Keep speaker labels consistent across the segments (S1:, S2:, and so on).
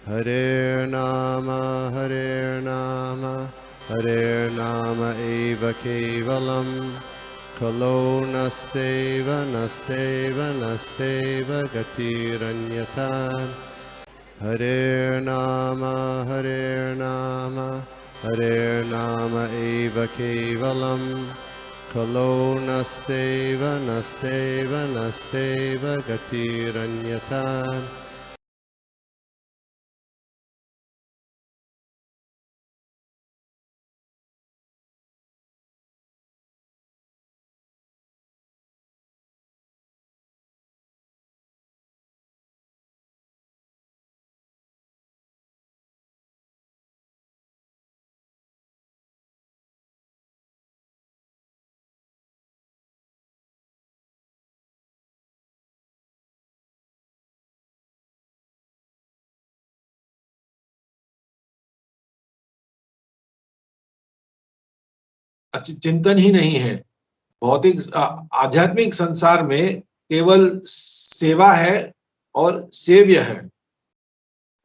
S1: Hare Nama, Hare Nama eva kevalam, Kalo nasteva, nasteva, nasteva gatiranyata. Hare Nama, Hare Nama, Hare Nama eva kevalam, Kalo nasteva, nasteva, nasteva gatiranyata.
S2: चिंतन ही नहीं है। भौतिक आध्यात्मिक संसार में केवल सेवा है और सेव्य है।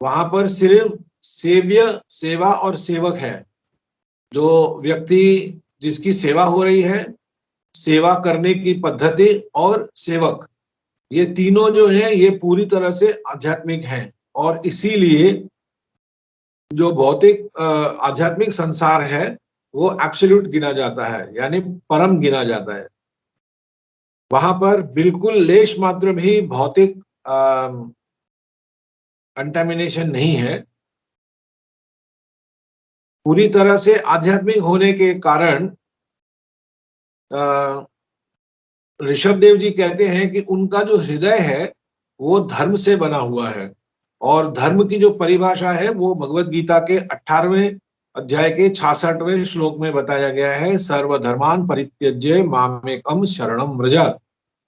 S2: वहां पर सिर्फ सेव्य, सेवा और सेवक है। जो व्यक्ति जिसकी सेवा हो रही है, सेवा करने की पद्धति और सेवक, ये तीनों जो है ये पूरी तरह से आध्यात्मिक हैं। और इसीलिए जो भौतिक आध्यात्मिक संसार है वो एब्सोल्यूट गिना जाता है, यानी परम गिना जाता है। वहां पर बिल्कुल लेश मात्र भी भौतिक कंटामिनेशन नहीं है। पूरी तरह से आध्यात्मिक होने के कारण ऋषभ देव जी कहते हैं कि उनका जो हृदय है वो धर्म से बना हुआ है। और धर्म की जो परिभाषा है वो भगवत गीता के 18वें अध्याय के 66वें श्लोक में बताया गया है, सर्वधर्मान परित्यज्य मामेकम शरणम व्रज।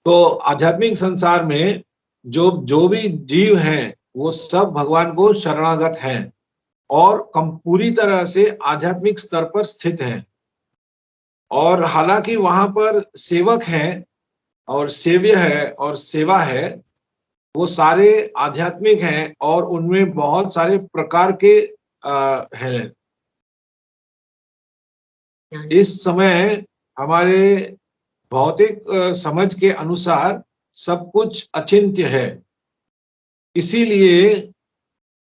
S2: तो आध्यात्मिक संसार में जो जो भी जीव हैं वो सब भगवान को शरणागत हैं और पूरी तरह से आध्यात्मिक स्तर पर स्थित हैं। और हालांकि वहां पर सेवक हैं और सेव्य है और सेवा है, वो सारे आध्यात्मिक हैं और उनमें बहुत सारे प्रकार के हैं। इस समय हमारे भौतिक समझ के अनुसार सब कुछ अचिंत्य है। इसीलिए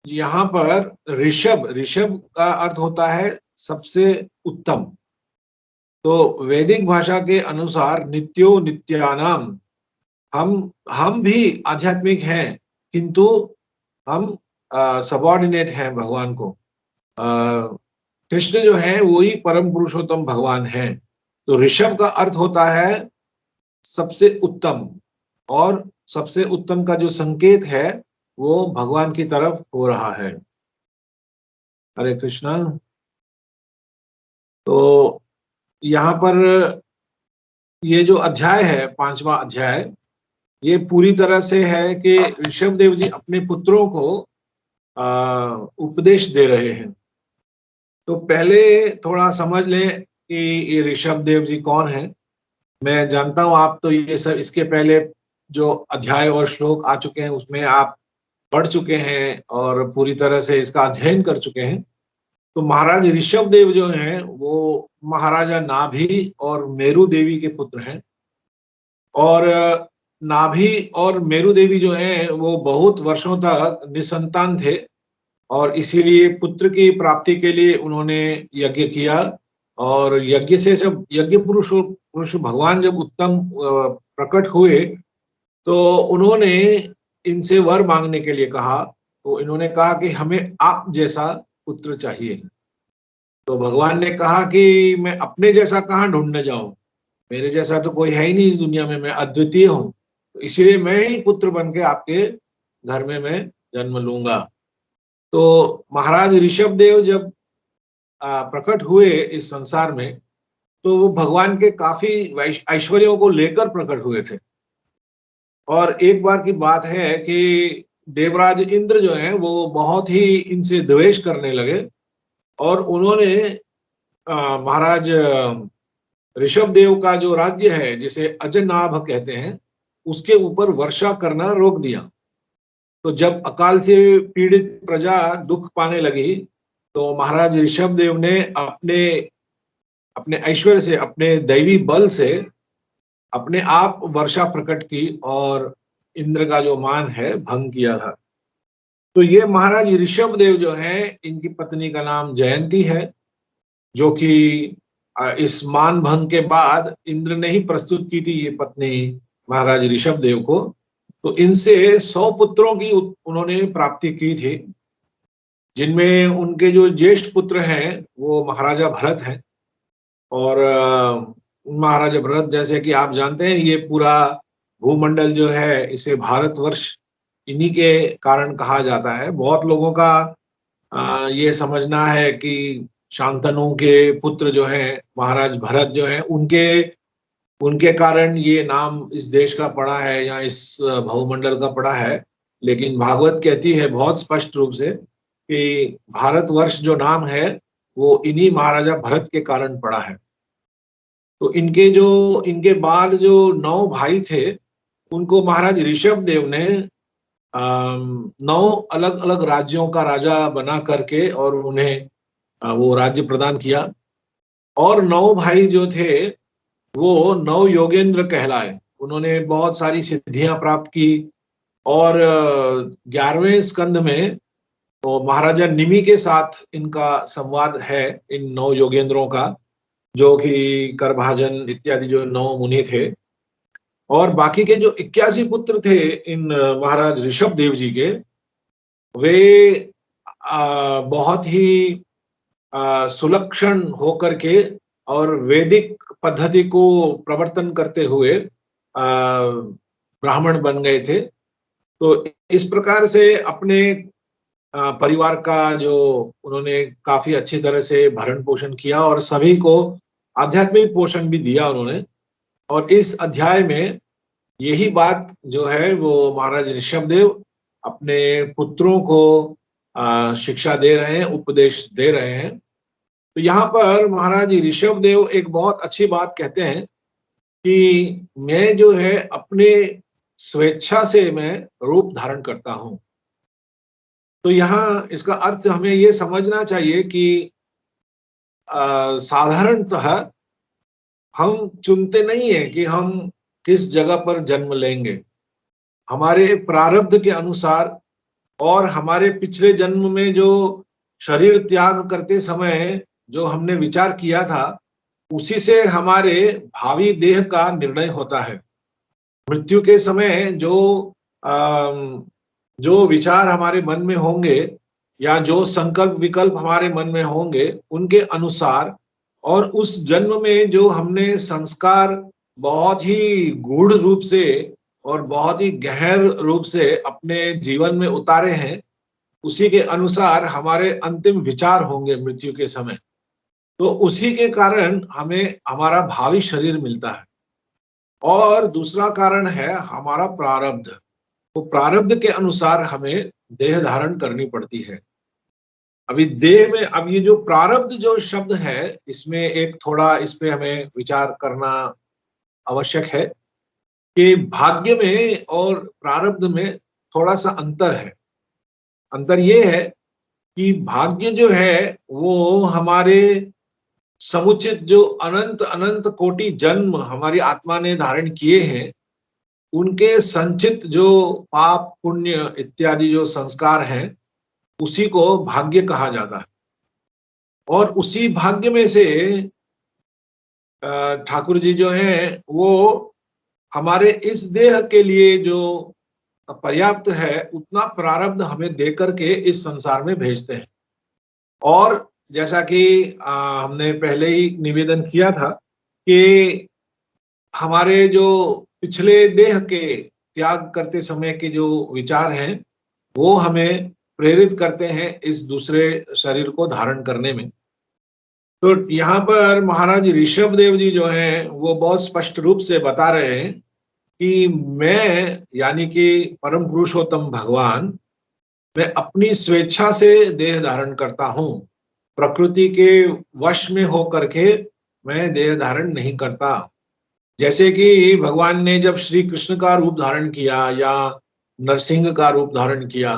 S2: यहाँ पर ऋषभ, ऋषभ का अर्थ होता है सबसे उत्तम। तो वैदिक भाषा के अनुसार नित्यो नित्यानाम, हम भी आध्यात्मिक हैं किंतु हम सबऑर्डिनेट हैं भगवान को। कृष्ण जो है वही परम पुरुषोत्तम भगवान है। तो ऋषभ का अर्थ होता है सबसे उत्तम, और सबसे उत्तम का जो संकेत है वो भगवान की तरफ हो रहा है। हरे कृष्णा। तो यहाँ पर ये जो अध्याय है, 5वां अध्याय, ये पूरी तरह से है कि ऋषभ देव जी अपने पुत्रों को उपदेश दे रहे हैं। तो पहले थोड़ा समझ लें कि ये ऋषभ देव जी कौन है। मैं जानता हूं आप तो ये सब इसके पहले जो अध्याय और श्लोक आ चुके हैं उसमें आप पढ़ चुके हैं और पूरी तरह से इसका अध्ययन कर चुके हैं। तो महाराज ऋषभ देव जो हैं वो महाराजा नाभि और मेरु देवी के पुत्र हैं। और नाभि और मेरु देवी जो हैं वो बहुत वर्षों तक निसंतान थे और इसीलिए पुत्र की प्राप्ति के लिए उन्होंने यज्ञ किया। और यज्ञ से जब यज्ञ पुरुष भगवान जब उत्तम प्रकट हुए तो उन्होंने इनसे वर मांगने के लिए कहा। तो इन्होंने कहा कि हमें आप जैसा पुत्र चाहिए। तो भगवान ने कहा कि मैं अपने जैसा कहाँ ढूंढने जाऊं, मेरे जैसा तो कोई है ही नहीं इस दुनिया में, मैं अद्वितीय हूँ। तो इसीलिए मैं ही पुत्र बन के आपके घर में मैं जन्म लूंगा। तो महाराज ऋषभ देव जब प्रकट हुए इस संसार में तो वो भगवान के काफी ऐश्वर्यों को लेकर प्रकट हुए थे। और एक बार की बात है कि देवराज इंद्र जो है वो बहुत ही इनसे द्वेष करने लगे और उन्होंने महाराज ऋषभ देव का जो राज्य है जिसे अजनाभ कहते हैं उसके ऊपर वर्षा करना रोक दिया। तो जब अकाल से पीड़ित प्रजा दुख पाने लगी, तो महाराज ऋषभदेव ने अपने अपने ऐश्वर्य से, अपने दैवी बल से अपने आप वर्षा प्रकट की और इंद्र का जो मान है भंग किया था। तो ये महाराज ऋषभदेव जो है, इनकी पत्नी का नाम जयंती है, जो कि इस मान भंग के बाद इंद्र ने ही प्रस्तुत की थी ये पत्नी महाराज ऋषभदेव को। तो इनसे 100 पुत्रों की उन्होंने प्राप्ति की थी, जिनमें उनके जो ज्येष्ठ पुत्र हैं वो महाराजा भरत हैं। और महाराजा भरत, जैसे कि आप जानते हैं, ये पूरा भूमंडल जो है इसे भारतवर्ष इन्हीं के कारण कहा जाता है। बहुत लोगों का ये समझना है कि शांतनु के पुत्र जो हैं महाराज भरत जो हैं, उनके उनके कारण ये नाम इस देश का पड़ा है या इस भूमंडल का पड़ा है। लेकिन भागवत कहती है बहुत स्पष्ट रूप से कि भारतवर्ष जो नाम है वो इन्हीं महाराजा भरत के कारण पड़ा है। तो इनके बाद जो 9 भाई थे, उनको महाराज ऋषभदेव ने 9 अलग अलग राज्यों का राजा बना करके और उन्हें वो राज्य प्रदान किया। और 9 भाई जो थे वो 9 योगेंद्र कहलाए। उन्होंने बहुत सारी सिद्धियां प्राप्त की। और 11वें स्कंद में तो महाराजा निमि के साथ इनका संवाद है, इन 9 योगेंद्रों का, जो कि करभाजन इत्यादि जो 9 मुनि थे। और बाकी के जो 81 पुत्र थे इन महाराज ऋषभदेव जी के, वे बहुत ही सुलक्षण होकर के और वैदिक पद्धति को प्रवर्तन करते हुए ब्राह्मण बन गए थे। तो इस प्रकार से अपने परिवार का जो उन्होंने काफी अच्छी तरह से भरण पोषण किया और सभी को आध्यात्मिक पोषण भी दिया उन्होंने। और इस अध्याय में यही बात जो है वो महाराज ऋषभदेव अपने पुत्रों को शिक्षा दे रहे हैं, उपदेश दे रहे हैं। तो यहाँ पर महाराज ऋषभदेव एक बहुत अच्छी बात कहते हैं कि मैं जो है अपने स्वेच्छा से मैं रूप धारण करता हूं। तो यहाँ इसका अर्थ हमें ये समझना चाहिए कि साधारणतः हम चुनते नहीं है कि हम किस जगह पर जन्म लेंगे। हमारे प्रारब्ध के अनुसार और हमारे पिछले जन्म में जो शरीर त्याग करते समय जो हमने विचार किया था, उसी से हमारे भावी देह का निर्णय होता है। मृत्यु के समय जो विचार हमारे मन में होंगे या जो संकल्प विकल्प हमारे मन में होंगे, उनके अनुसार और उस जन्म में जो हमने संस्कार बहुत ही गूढ़ रूप से और बहुत ही गहर रूप से अपने जीवन में उतारे हैं, उसी के अनुसार हमारे अंतिम विचार होंगे मृत्यु के समय। तो उसी के कारण हमें हमारा भावी शरीर मिलता है। और दूसरा कारण है हमारा प्रारब्ध। तो प्रारब्ध के अनुसार हमें देह धारण करनी पड़ती है। अभी देह में, अब ये जो प्रारब्ध जो शब्द है, इसमें एक थोड़ा इस पे हमें विचार करना आवश्यक है कि भाग्य में और प्रारब्ध में थोड़ा सा अंतर है। अंतर ये है कि भाग्य जो है वो हमारे समुचित जो अनंत अनंत कोटि जन्म हमारी आत्मा ने धारण किए हैं, उनके संचित जो पाप पुण्य इत्यादि जो संस्कार हैं, उसी को भाग्य कहा जाता है। और उसी भाग्य में से ठाकुर जी जो हैं वो हमारे इस देह के लिए जो पर्याप्त है उतना प्रारब्ध हमें दे करके इस संसार में भेजते हैं। और जैसा कि हमने पहले ही निवेदन किया था कि हमारे जो पिछले देह के त्याग करते समय के जो विचार हैं, वो हमें प्रेरित करते हैं इस दूसरे शरीर को धारण करने में। तो यहाँ पर महाराज ऋषभदेव जी जो हैं वो बहुत स्पष्ट रूप से बता रहे हैं कि मैं, यानी कि परम पुरुषोत्तम भगवान, मैं अपनी स्वेच्छा से देह धारण करता हूँ। प्रकृति के वश में होकर के मैं देह धारण नहीं करता। जैसे कि भगवान ने जब श्री कृष्ण का रूप धारण किया या नरसिंह का रूप धारण किया।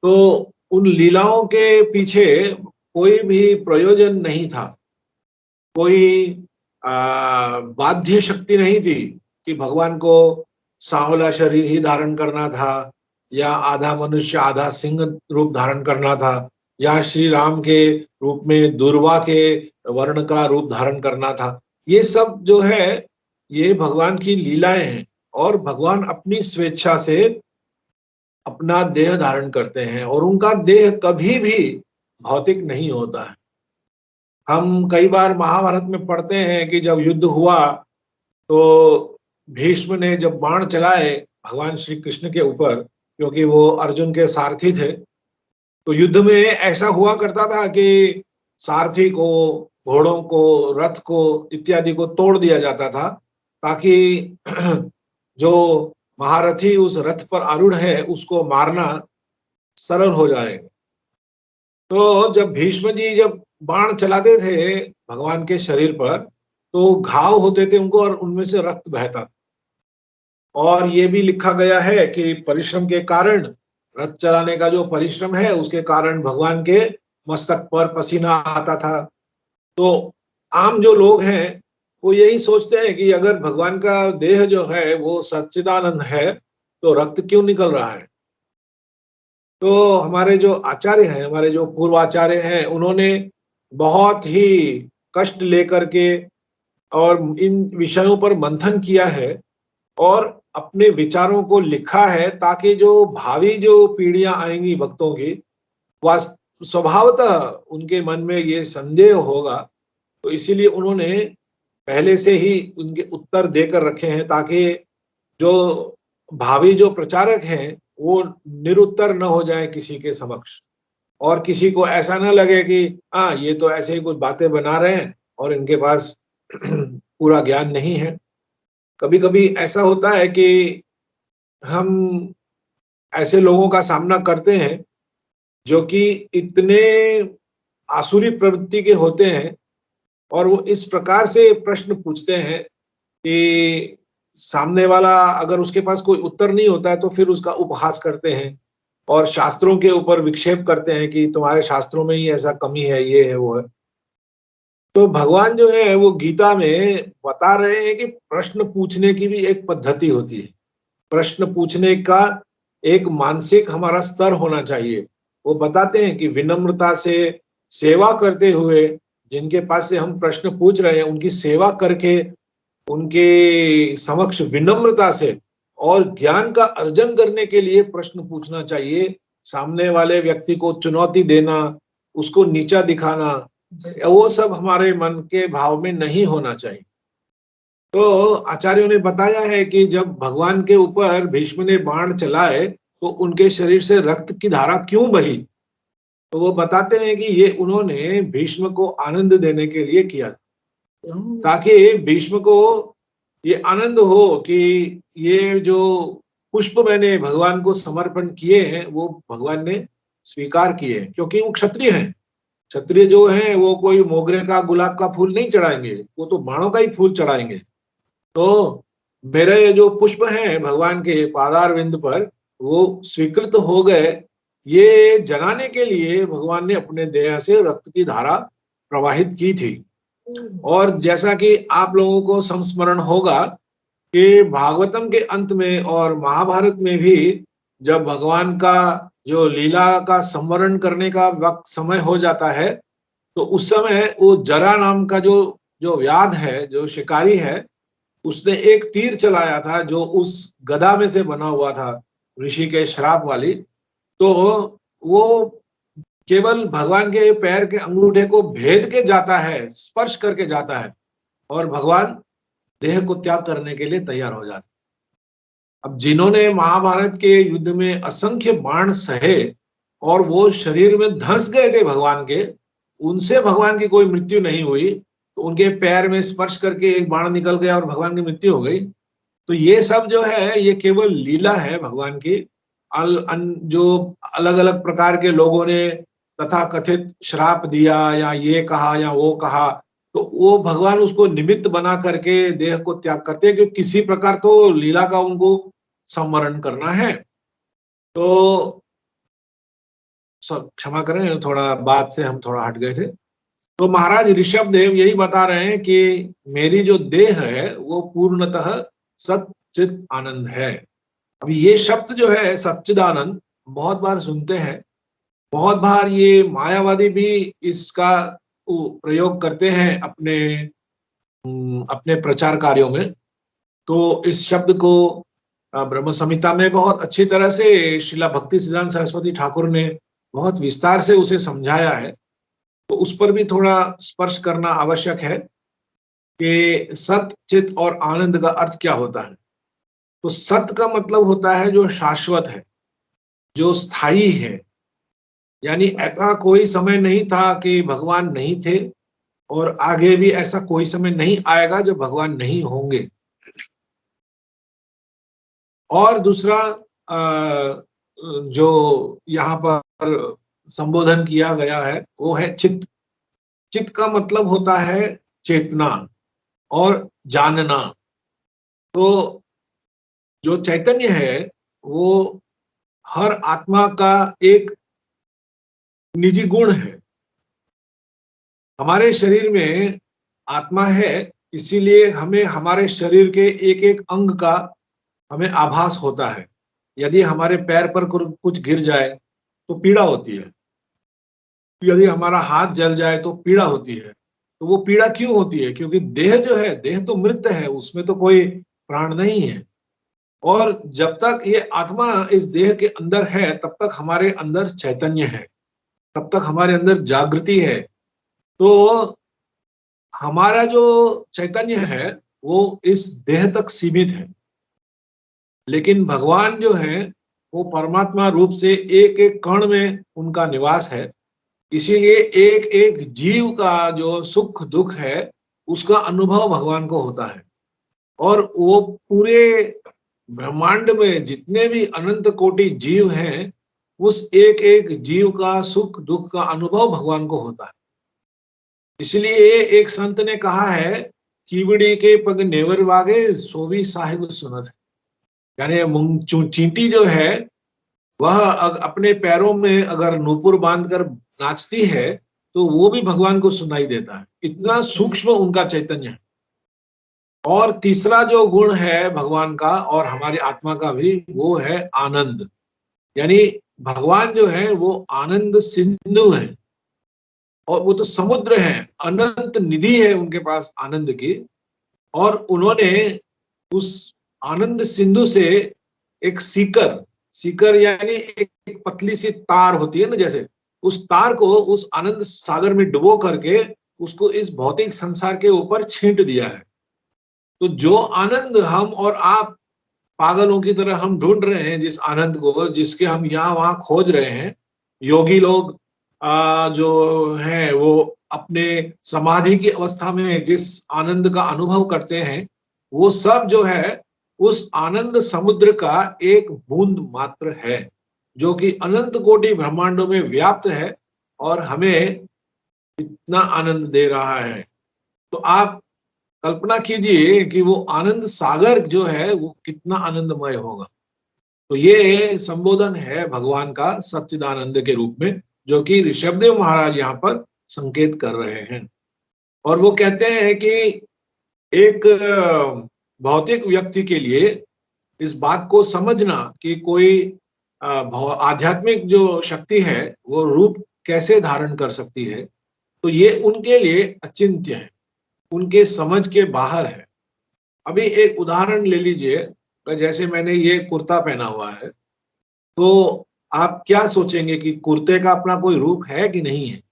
S2: तो उन लीलाओं के पीछे कोई भी प्रयोजन नहीं था, कोई बाध्य शक्ति नहीं थी कि भगवान को सांवला शरीर ही धारण करना था, या आधा मनुष्य आधा सिंह रूप धारण करना था, या श्री राम के रूप में दूर्वा के वर्ण का रूप धारण करना था। ये सब जो है ये भगवान की लीलाएं हैं, और भगवान अपनी स्वेच्छा से अपना देह धारण करते हैं, और उनका देह कभी भी भौतिक नहीं होता है। हम कई बार महाभारत में पढ़ते हैं कि जब युद्ध हुआ तो भीष्म ने जब बाण चलाए भगवान श्री कृष्ण के ऊपर, क्योंकि वो अर्जुन के सारथी थे, तो युद्ध में ऐसा हुआ करता था कि सारथी को, घोड़ों को, रथ को इत्यादि को तोड़ दिया जाता था, ताकि जो महारथी उस रथ पर आरूढ़ है उसको मारना सरल हो जाए। तो जब भीष्म जी जब बाण चलाते थे भगवान के शरीर पर, तो घाव होते थे उनको और उनमें से रक्त बहता था। और ये भी लिखा गया है कि परिश्रम के कारण, रथ चलाने का जो परिश्रम है उसके कारण भगवान के मस्तक पर पसीना आता था। तो आम जो लोग हैं वो यही सोचते हैं कि अगर भगवान का देह जो है वो सच्चिदानंद है तो रक्त क्यों निकल रहा है। तो हमारे जो आचार्य हैं, हमारे जो पूर्व आचार्य हैं, उन्होंने बहुत ही कष्ट लेकर के और इन विषयों पर मंथन किया है और अपने विचारों को लिखा है, ताकि जो भावी जो पीढ़ियां आएंगी भक्तों की, स्वभावतः उनके मन में ये संदेह होगा, तो इसीलिए उन्होंने पहले से ही उनके उत्तर देकर रखे हैं, ताकि जो भावी जो प्रचारक हैं वो निरुत्तर न हो जाए किसी के समक्ष, और किसी को ऐसा न लगे कि हाँ ये तो ऐसे ही कुछ बातें बना रहे हैं और इनके पास पूरा ज्ञान नहीं है। कभी कभी ऐसा होता है कि हम ऐसे लोगों का सामना करते हैं जो कि इतने आसुरी प्रवृत्ति के होते हैं, और वो इस प्रकार से प्रश्न पूछते हैं कि सामने वाला अगर उसके पास कोई उत्तर नहीं होता है तो फिर उसका उपहास करते हैं और शास्त्रों के ऊपर विक्षेप करते हैं कि तुम्हारे शास्त्रों में ही ऐसा कमी है, ये है वो है। तो भगवान जो है वो गीता में बता रहे हैं कि प्रश्न पूछने की भी एक पद्धति होती है, प्रश्न पूछने का एक मानसिक हमारा स्तर होना चाहिए। वो बताते हैं कि विनम्रता से सेवा करते हुए, जिनके पास से हम प्रश्न पूछ रहे हैं उनकी सेवा करके, उनके समक्ष विनम्रता से और ज्ञान का अर्जन करने के लिए प्रश्न पूछना चाहिए। सामने वाले व्यक्ति को चुनौती देना, उसको नीचा दिखाना, वो सब हमारे मन के भाव में नहीं होना चाहिए। तो आचार्यों ने बताया है कि जब भगवान के ऊपर भीष्म ने बाण चलाए तो उनके शरीर से रक्त की धारा क्यों बही, तो वो बताते हैं कि ये उन्होंने भीष्म को आनंद देने के लिए किया, ताकि भीष्म को ये आनंद हो कि ये जो पुष्प मैंने भगवान को समर्पण किए हैं वो भगवान ने स्वीकार किए हैं, क्योंकि वो क्षत्रिय हैं। क्षत्रिय जो हैं वो कोई मोगरे का गुलाब का फूल नहीं चढ़ाएंगे, वो तो बाणों का ही फूल चढ़ाएंगे। तो मेरे जो पुष्प हैं भगवान के पादार विंद पर वो स्वीकृत हो गए, ये जनाने के लिए भगवान ने अपने देह से रक्त की धारा प्रवाहित की थी। और जैसा कि आप लोगों को संस्मरण होगा कि भागवतम के अंत में और महाभारत में भी जब भगवान का जो लीला का संवरण करने का वक्त समय हो जाता है, तो उस समय वो जरा नाम का जो जो व्याध है, जो शिकारी है, उसने एक तीर चलाया था जो उस गदा में से बना हुआ था, ऋषि के श्राप वाली। तो वो केवल भगवान के पैर के अंगूठे को भेद के जाता है, स्पर्श करके जाता है, और भगवान देह को त्याग करने के लिए तैयार हो जाते। अब जिन्होंने महाभारत के युद्ध में असंख्य बाण सहे और वो शरीर में धंस गए थे भगवान के, उनसे भगवान की कोई मृत्यु नहीं हुई, तो उनके पैर में स्पर्श करके एक बाण निकल गया और भगवान की मृत्यु हो गई। तो ये सब जो है ये केवल लीला है भगवान की। जो अलग अलग प्रकार के लोगों ने तथा कथित श्राप दिया या ये कहा या वो कहा, तो वो भगवान उसको निमित्त बना करके देह को त्याग करते हैं, क्योंकि किसी प्रकार तो लीला का उनको संवरण करना है। तो सब क्षमा करें, थोड़ा बात से हम थोड़ा हट गए थे। तो महाराज ऋषभ देव यही बता रहे हैं कि मेरी जो देह है वो पूर्णतः सच्चित आनंद है। अभी ये शब्द जो है सच्चिदानंद बहुत बार सुनते हैं, बहुत बार ये मायावादी भी इसका प्रयोग करते हैं अपने प्रचार कार्यों में। तो इस शब्द को ब्रह्म संहिता में बहुत अच्छी तरह से श्रीला भक्ति सिद्धांत सरस्वती ठाकुर ने बहुत विस्तार से उसे समझाया है। तो उस पर भी थोड़ा स्पर्श करना आवश्यक है कि सत, चित और आनंद का अर्थ क्या होता है। तो सत का मतलब होता है जो शाश्वत है, जो स्थायी है, यानी ऐसा कोई समय नहीं था कि भगवान नहीं थे और आगे भी ऐसा कोई समय नहीं आएगा जब भगवान नहीं होंगे। और दूसरा जो यहाँ पर संबोधन किया गया है वो है चित्त। चित्त का मतलब होता है चेतना और जानना। तो जो चैतन्य है वो हर आत्मा का एक निजी गुण है। हमारे शरीर में आत्मा है, इसीलिए हमें हमारे शरीर के एक एक अंग का हमें आभास होता है। यदि हमारे पैर पर कुछ गिर जाए तो पीड़ा होती है, यदि हमारा हाथ जल जाए तो पीड़ा होती है। तो वो पीड़ा क्यों होती है? क्योंकि देह जो है, देह तो मृत है, उसमें तो कोई प्राण नहीं है। और जब तक ये आत्मा इस देह के अंदर है तब तक हमारे अंदर चैतन्य है, तब तक हमारे अंदर जागृति है। तो हमारा जो चैतन्य है वो इस देह तक सीमित है, लेकिन भगवान जो है वो परमात्मा रूप से एक एक कण में उनका निवास है। इसीलिए एक एक जीव का जो सुख दुख है उसका अनुभव भगवान को होता है। और वो पूरे ब्रह्मांड में जितने भी अनंत कोटि जीव हैं, उस एक एक जीव का सुख दुख का अनुभव भगवान को होता है। इसलिए एक संत ने कहा है, कीवड़ी के पग नेवर वागे सोवी साहिब सुनत। यानी चींटी जो है वह अपने पैरों में अगर नूपुर बांधकर नाचती है तो वो भी भगवान को सुनाई देता है। इतना सूक्ष्म उनका चैतन्य है। और तीसरा जो गुण है भगवान का और हमारी आत्मा का भी, वो है आनंद। यानी भगवान जो है वो आनंद सिंधु है, और वो तो समुद्र है, अनंत निधि है उनके पास आनंद की। और उन्होंने उस आनंद सिंधु से एक सीकर, सीकर यानी एक पतली सी तार होती है ना, जैसे उस तार को उस आनंद सागर में डुबो करके उसको इस भौतिक संसार के ऊपर छींट दिया है। तो जो आनंद हम और आप पागलों की तरह हम ढूंढ रहे हैं, जिस आनंद को, जिसके हम यहाँ वहां खोज रहे हैं, योगी लोग जो हैं वो अपने समाधि की अवस्था में जिस आनंद का अनुभव करते हैं, वो सब जो है उस आनंद समुद्र का एक बूंद मात्र है, जो कि अनंत कोटि ब्रह्मांडों में व्याप्त है और हमें इतना आनंद दे रहा है। तो आप कल्पना कीजिए कि वो आनंद सागर जो है वो कितना आनंदमय होगा। तो ये संबोधन है भगवान का सच्चिदानंद के रूप में, जो कि ऋषभदेव महाराज यहाँ पर संकेत कर रहे हैं। और वो कहते हैं कि एक भौतिक व्यक्ति के लिए इस बात को समझना कि कोई आध्यात्मिक जो शक्ति है वो रूप कैसे धारण कर सकती है, तो ये उनके लिए अचिंत्य है, उनके समझ के बाहर है। अभी एक उदाहरण ले लीजिए, जैसे मैंने ये कुर्ता पहना हुआ है, तो आप क्या सोचेंगे कि कुर्ते का अपना कोई रूप है कि नहीं है?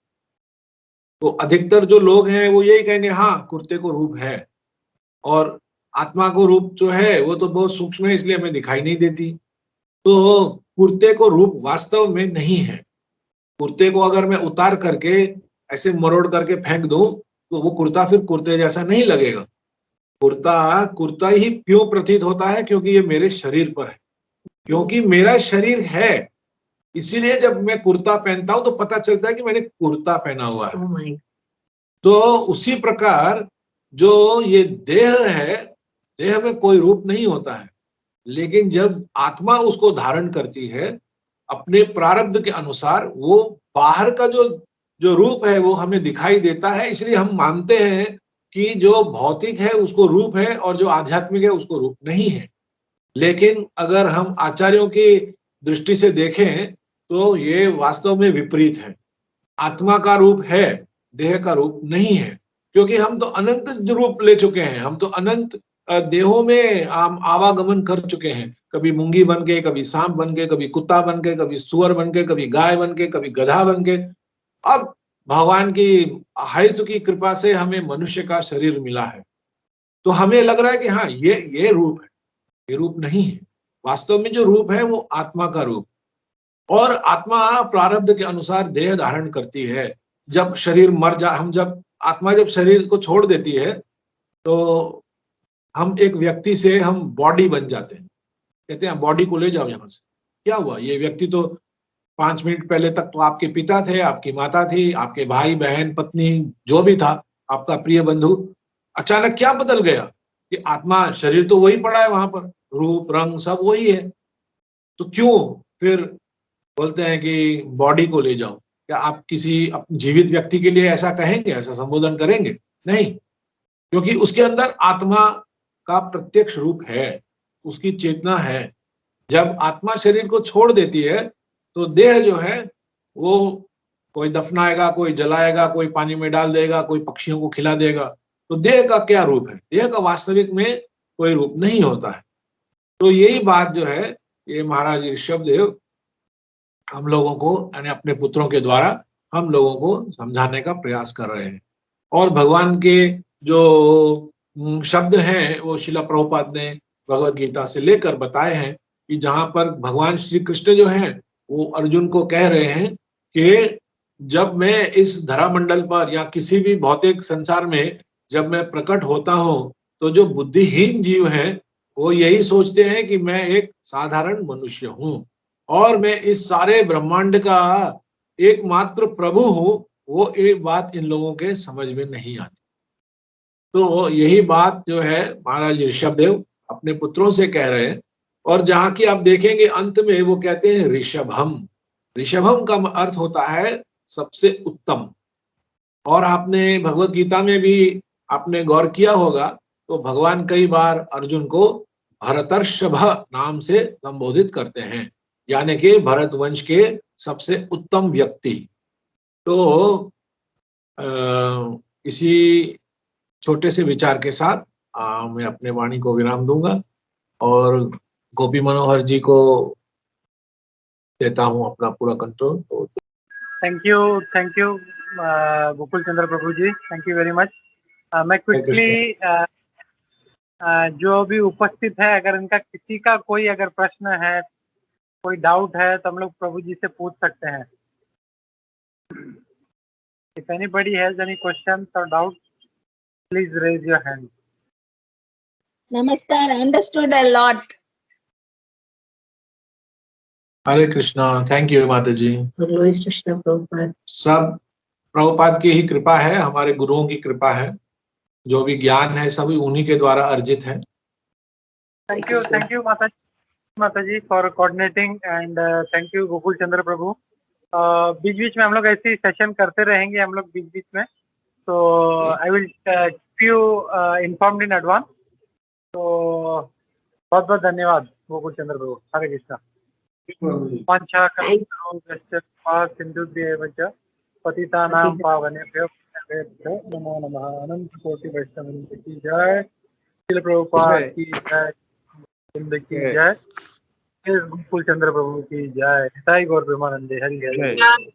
S2: तो अधिकतर जो लोग हैं वो यही कहेंगे, हाँ कुर्ते को रूप है। और आत्मा को रूप जो है वो तो बहुत सूक्ष्म है, इसलिए हमें दिखाई नहीं देती। तो कुर्ते को रूप वास्तव में नहीं है। कुर्ते को अगर मैं उतार करके ऐसे मरोड़ करके फेंक दूं तो वो कुर्ता फिर कुर्ते जैसा नहीं लगेगा। कुर्ता कुर्ता ही क्यों प्रतीत होता है? क्योंकि ये मेरे शरीर पर है, क्योंकि मेरा शरीर है, इसीलिए जब मैं कुर्ता पहनता हूं तो पता चलता है कि मैंने कुर्ता पहना हुआ है। oh तो उसी प्रकार जो ये देह है, देह में कोई रूप नहीं होता है, लेकिन जब आत्मा उसको धारण करती है अपने प्रारब्ध के अनुसार वो बाहर का जो रूप है वो हमें दिखाई देता है, इसलिए हम मानते हैं कि जो भौतिक है उसको रूप है और जो आध्यात्मिक है उसको रूप नहीं है। लेकिन अगर हम आचार्यों की दृष्टि से देखें तो ये वास्तव में विपरीत है। आत्मा का रूप है, देह का रूप नहीं है, क्योंकि हम तो अनंत रूप ले चुके हैं, हम तो अनंत देहों में आवागमन कर चुके हैं। कभी मूंगी बन के, कभी सांप बन के, कभी कुत्ता बन के, कभी सुअर बन के, कभी गाय बन के, कभी गधा बन के। अब भगवान की हेतु की कृपा से हमें मनुष्य का शरीर मिला है, तो हमें लग रहा है कि हाँ ये रूप है। ये रूप नहीं है। वास्तव में जो रूप है वो आत्मा का रूप, और आत्मा प्रारब्ध के अनुसार देह धारण करती है। जब शरीर मर जा हम जब आत्मा जब शरीर को छोड़ देती है तो हम एक व्यक्ति से हम बॉडी बन जाते हैं। कहते हैं बॉडी को ले जाओ यहाँ से। क्या हुआ? ये व्यक्ति तो 5 मिनट पहले तक तो आपके पिता थे, आपकी माता थी, आपके भाई बहन पत्नी जो भी था, आपका प्रिय बंधु। अचानक क्या बदल गया कि आत्मा, शरीर तो वही पड़ा है वहां पर, रूप रंग सब वही है, तो क्यों फिर बोलते हैं कि बॉडी को ले जाओ? क्या आप किसी जीवित व्यक्ति के लिए ऐसा कहेंगे, ऐसा संबोधन करेंगे? नहीं, क्योंकि उसके अंदर आत्मा का प्रत्यक्ष रूप है, उसकी चेतना है। जब आत्मा शरीर को छोड़ देती है तो देह जो है वो कोई दफनाएगा, कोई जलाएगा, कोई पानी में डाल देगा, कोई पक्षियों को खिला देगा। तो देह का क्या रूप है? देह का वास्तविक में कोई रूप नहीं होता है। तो यही बात जो है ये महाराज ऋषभदेव हम लोगों को यानी अपने पुत्रों के द्वारा हम लोगों को समझाने का प्रयास कर रहे हैं। और भगवान के जो शब्द हैं वो शिला प्रभुपाद ने भगवत गीता से लेकर बताए हैं कि जहां पर भगवान श्री कृष्ण जो हैं वो अर्जुन को कह रहे हैं कि जब मैं इस धरामंडल पर या किसी भी भौतिक संसार में जब मैं प्रकट होता हूं तो जो बुद्धिहीन जीव हैं वो यही सोचते हैं कि मैं एक साधारण मनुष्य हूं और मैं इस सारे ब्रह्मांड का एकमात्र प्रभु हूं। वो एक बात इन लोगों के समझ में नहीं आती। तो यही बात जो है महाराज ऋषभदेव अपने पुत्रों से कह रहे हैं। और जहां की आप देखेंगे अंत में वो कहते हैं ऋषभम। ऋषभम का अर्थ होता है सबसे उत्तम। और आपने भगवत गीता में भी आपने गौर किया होगा तो भगवान कई बार अर्जुन को भरतर्षभ नाम से संबोधित करते हैं, यानी कि भरत वंश के सबसे उत्तम व्यक्ति। तो इसी छोटे से विचार के साथ मैं अपने वाणी को विराम दूंगा और गोपी मनोहर जी को देता हूं अपना पूरा कंट्रोल। तो
S3: thank you Gokul Chandra Prabhu ji, thank you very much. मैं क्विकली जो भी उपस्थित है अगर इनका किसी का कोई अगर प्रश्न है, कोई डाउट है तो हम लोग प्रभु जी से पूछ सकते हैं। If anybody has any question और doubt please raise your hand.
S4: Namaskar, I understood a lot.
S2: Hare Krishna. Thank you माता जी।
S4: Louis Krishna Prabhupada.
S2: सब प्रभुपाद की ही कृपा है, हमारे गुरुओं की कृपा है। जो भी ज्ञान है सभी उन्हीं के द्वारा अर्जित है।
S3: थैंक यू माता जी for coordinating and thank you Gokul Chandra Prabhu. बीच बीच में हम लोग ऐसे सेशन करते रहेंगे हम लोग बीच बीच में, तो I will keep you informed in advance. तो बहुत बहुत धन्यवाद गोकुल चंद्र प्रभु। हरे कृष्णा। वाञ्छा कल्पतरुभ्यश्च सिन्धुभ्येव च पतितानां पावनेभ्यो वैष्णवेभ्यो नमो नमः। अनंत कोटि वैष्णव की जय। श्रील प्रभुपाद की जय। हिंद की जय। गोकुल चंद्र प्रभु की जय। निताई गौर प्रेमानंदे। हरि हरि।